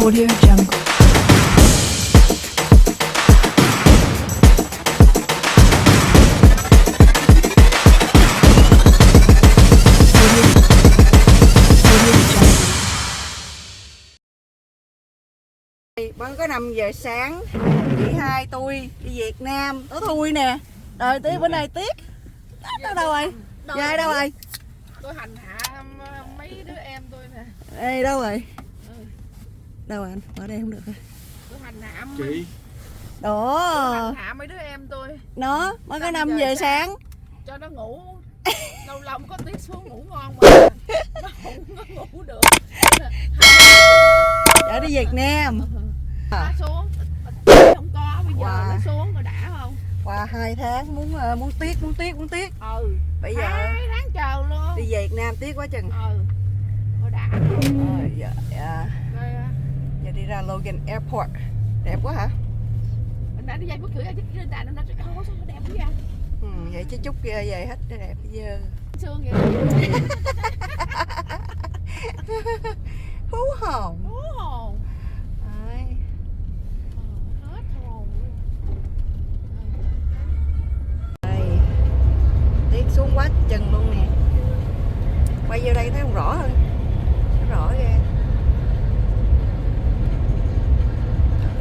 Audio Jungle. Vẫn có 5 giờ sáng, chị hai tôi đi Việt Nam, tối thui nè. Rồi tí bữa nay Tiết nó đâu rồi? Dài đâu rồi? Tôi hành hạ mấy đứa em tôi nè. Ê đâu rồi? Đâu rồi anh? Ở đây không được rồi. Tôi hành hạ Chị Đó. hành hạ mấy đứa em tôi. Nó mới có 5 giờ sáng. Cho nó ngủ. Lâu lâu có Tiết xuống ngủ ngon mà. Nó không có ngủ được. Để đi Việt Nam. Nó xuống. Không có bây giờ Wow. nó xuống rồi đã không? Qua 2 tháng muốn Tiết. Bây giờ 2 tháng chờ luôn. đi Việt Nam Tiết quá chừng. Rồi đã. Rồi giờ, Rồi giờ đi ra Logan Airport. Đẹp quá hả? mình đã đi dây bất cứ ai trên đài nó nói sao nó đẹp quá vậy? Vậy chứ chút kia về hết nó đẹp bây giờ. Sương vậy. Hú hồn. Hú hồn. Đấy. Hết hồn. Đây. Tiết xuống quá chừng luôn nè. Quay vô đây thấy không rõ hơn. Nó rõ ghê.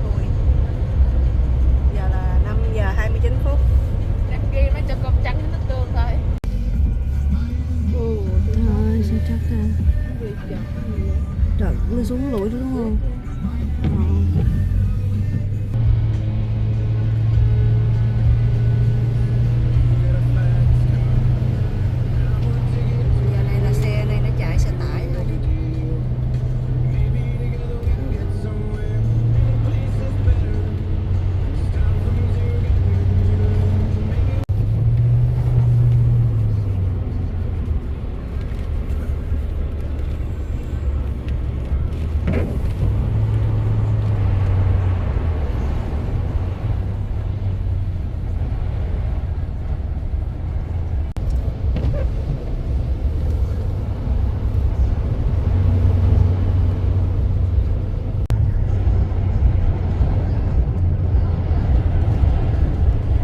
Thôi. Giờ là 5 giờ 29 phút. Đêm kia nó cho cơm trắng với nước tương thôi. Thôi sao chắc trời nó xuống lụi đúng không? Giờ này là xe này nó chạy xe tải thôi.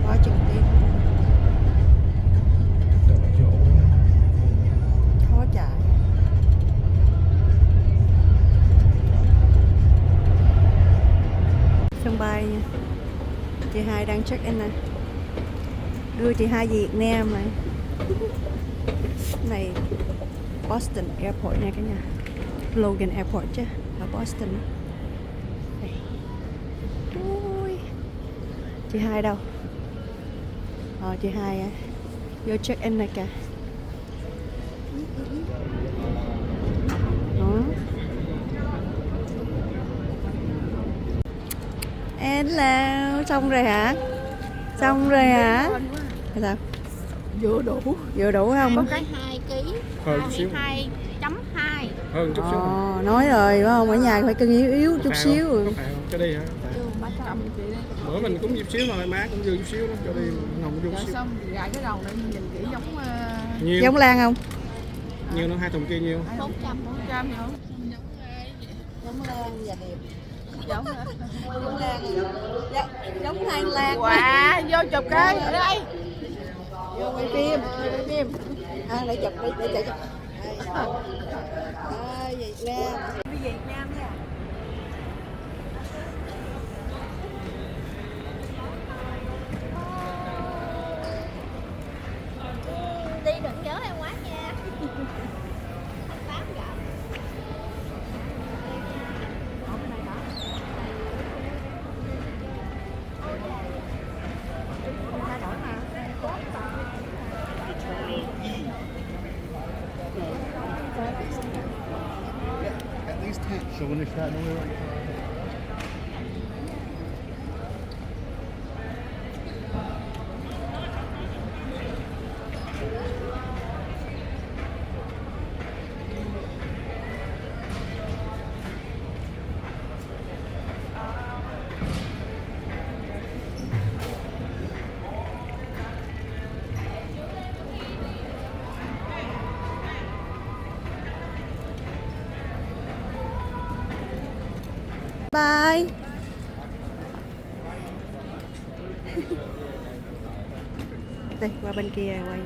Quá chừng tiếng. Khó chạy. Sân bay nha. Chị hai đang check in nè. Đưa chị hai về Việt Nam này. Này Boston Airport nha cả nhà. Logan Airport chứ, ở Boston. Đây. Ui. Chị hai đâu? Chị hai vô check in này kìa. Đó. Hello, xong rồi hả? Xong rồi hả? Sao? Vừa đủ. Vừa đủ không? Có cái 2 kg. Hơn chút xíu. 22.2. Hơn chút xíu. Nói rồi phải không? Ở nhà phải cưng yếu chút Phải xíu. không? Có phải không? Cho đi hả? Cầm chị đây. Bữa mình cũng chút xíu mà má cũng vừa chút xíu đó. Cho đi Hồng vô chút Rồi xíu. xong gài cái đầu này nhìn kỹ giống Nhiêu? Giống Lan không? Nhiêu nó 2 thùng kia nhiêu? 400 vậy không? Giống Lan và đẹp. Giống Giống Lan. Giống Lan Lan. wow, vô chụp cái ở đây. Vô quay phim. Để chụp để chạy chụp. Việt Nam. Đi Việt Nam nha. Đi đừng nhớ em quá nha. 8 gạo. At least 10. So when they start Bye. Đây, qua bên kia quay.